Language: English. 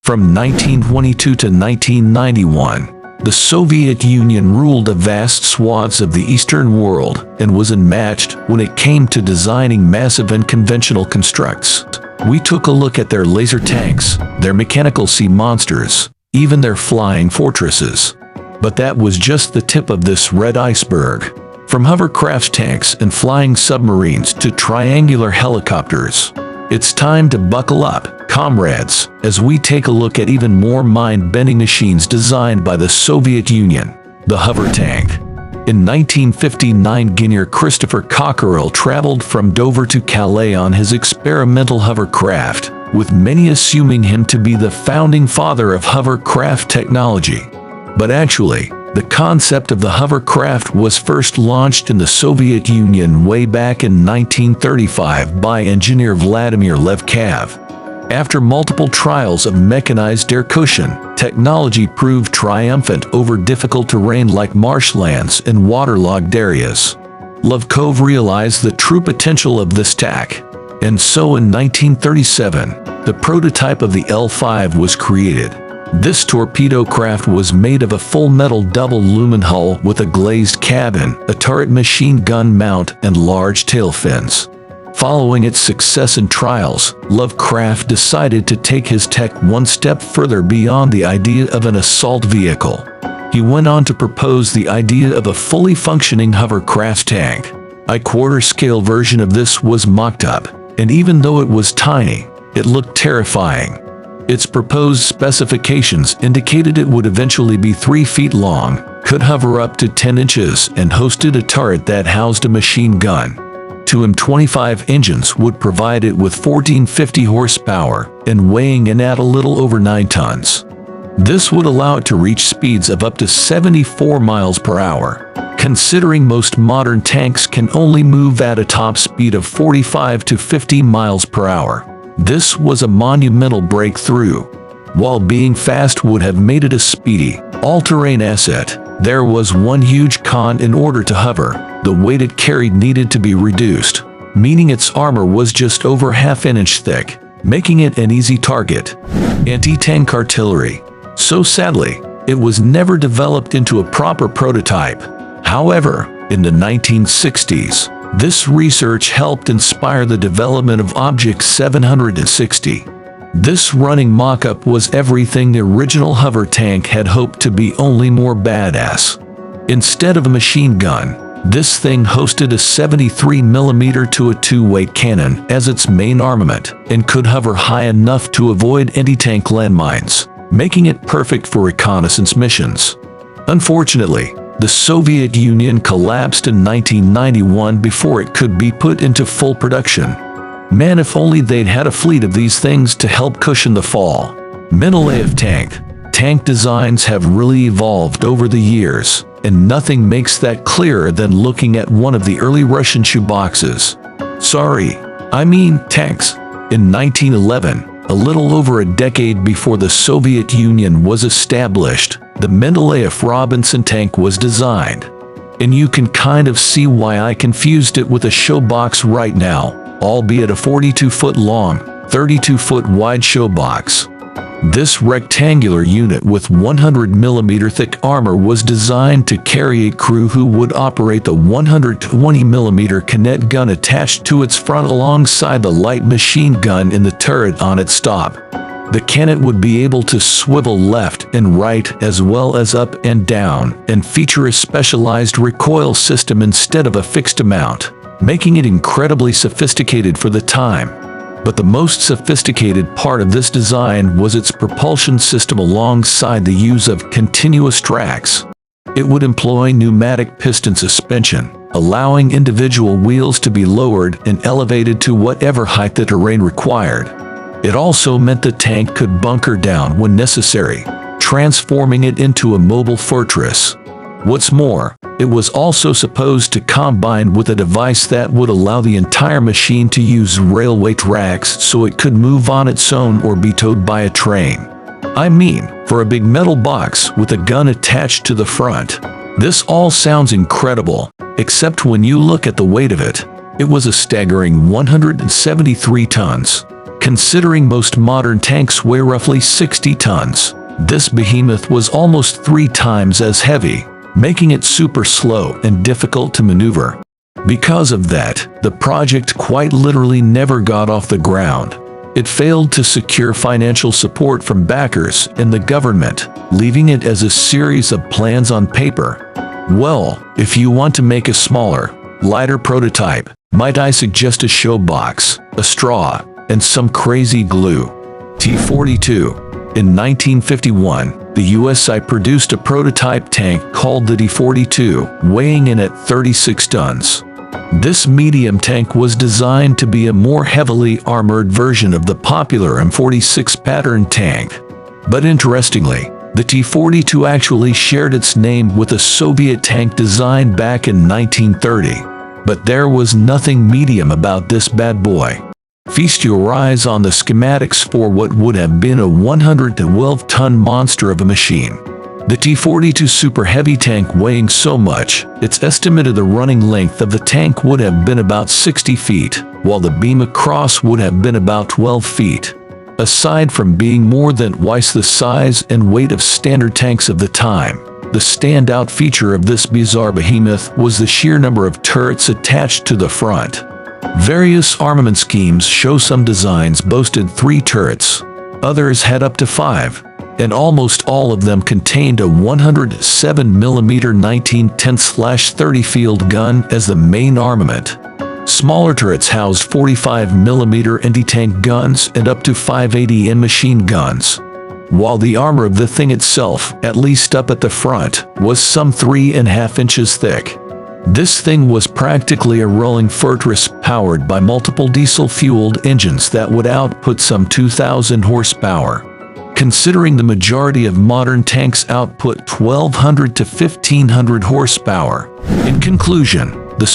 From 1922 to 1991, the Soviet Union ruled a vast swaths of the Eastern world and was unmatched when it came to designing massive and conventional constructs. We took a look at their laser tanks, their mechanical sea monsters, even their flying fortresses. But that was just the tip of this red iceberg. From hovercraft tanks and flying submarines to triangular helicopters, it's time to buckle up, comrades, as we take a look at even more mind-bending machines designed by the Soviet Union, the hover tank. In 1959, engineer Christopher Cockerill traveled from Dover to Calais on his experimental hovercraft, with many assuming him to be the founding father of hovercraft technology. But actually, the concept of the hovercraft was first launched in the Soviet Union way back in 1935 by engineer Vladimir Levkav. After multiple trials of mechanized air cushion, technology proved triumphant over difficult terrain like marshlands and waterlogged areas. Levkov realized the true potential of this tech, and so in 1937, the prototype of the L5 was created. This torpedo craft was made of a full metal double-lumen hull with a glazed cabin, a turret machine gun mount, and large tail fins. Following its success in trials, Lovecraft decided to take his tech one step further beyond the idea of an assault vehicle. He went on to propose the idea of a fully functioning hovercraft tank. A quarter-scale version of this was mocked up, and even though it was tiny, it looked terrifying. Its proposed specifications indicated it would eventually be 3 feet long, could hover up to 10 inches, and hosted a turret that housed a machine gun. 2 M25 engines would provide it with 1450 horsepower and weighing in at a little over 9 tons. This would allow it to reach speeds of up to 74 miles per hour. Considering most modern tanks can only move at a top speed of 45 to 50 miles per hour. This was a monumental breakthrough. While being fast would have made it a speedy, all-terrain asset, there was one huge con. In order to hover, the weight it carried needed to be reduced, meaning its armor was just over ½ inch thick, making it an easy target. Anti-tank artillery. So sadly, it was never developed into a proper prototype. However, in the 1960s, this research helped inspire the development of Object 760. This running mock-up was everything the original hover tank had hoped to be, only more badass. Instead of a machine gun, this thing hosted a 73mm to a 2-weight cannon as its main armament and could hover high enough to avoid anti-tank landmines, making it perfect for reconnaissance missions. Unfortunately, the Soviet Union collapsed in 1991 before it could be put into full production. Man, if only they'd had a fleet of these things to help cushion the fall. Mendeleev tank. Tank designs have really evolved over the years, and nothing makes that clearer than looking at one of the early Russian shoeboxes. Tanks. In 1911, a little over a decade before the Soviet Union was established, the Mendeleev Robinson tank was designed. And you can kind of see why I confused it with a showbox right now, albeit a 42-foot long, 32-foot wide showbox. This rectangular unit with 100mm thick armor was designed to carry a crew who would operate the 120mm kinetic gun attached to its front alongside the light machine gun in the turret on its top. The cannon would be able to swivel left and right as well as up and down, and feature a specialized recoil system instead of a fixed amount, making it incredibly sophisticated for the time. But the most sophisticated part of this design was its propulsion system alongside the use of continuous tracks. It would employ pneumatic piston suspension, allowing individual wheels to be lowered and elevated to whatever height the terrain required. It also meant the tank could bunker down when necessary, transforming it into a mobile fortress. What's more, it was also supposed to combine with a device that would allow the entire machine to use railway tracks so it could move on its own or be towed by a train. For a big metal box with a gun attached to the front. This all sounds incredible, except when you look at the weight of it. It was a staggering 173 tons. Considering most modern tanks weigh roughly 60 tons, this behemoth was almost 3 times as heavy, making it super slow and difficult to maneuver. Because of that, the project quite literally never got off the ground. It failed to secure financial support from backers and the government, leaving it as a series of plans on paper. Well, if you want to make a smaller, lighter prototype, might I suggest a show box, a straw, and some crazy glue. T-42. In 1951, the USI produced a prototype tank called the T-42, weighing in at 36 tons. This medium tank was designed to be a more heavily armored version of the popular M46 pattern tank. But interestingly, the T-42 actually shared its name with a Soviet tank designed back in 1930. But there was nothing medium about this bad boy. Feast your eyes on the schematics for what would have been a 112-ton monster of a machine. The T-42 super heavy tank weighing so much, it's estimated the running length of the tank would have been about 60 feet, while the beam across would have been about 12 feet. Aside from being more than twice the size and weight of standard tanks of the time, the standout feature of this bizarre behemoth was the sheer number of turrets attached to the front. Various armament schemes show some designs boasted 3 turrets, others had up to 5. And almost all of them contained a 107mm 1910/30 field gun as the main armament. Smaller turrets housed 45mm anti-tank guns and up to 580mm machine guns, while the armor of the thing itself, at least up at the front, was some 3.5 inches thick. This thing was practically a rolling fortress powered by multiple diesel-fueled engines that would output some 2,000 horsepower. Considering the majority of modern tanks output 1,200 to 1,500 horsepower. In conclusion, the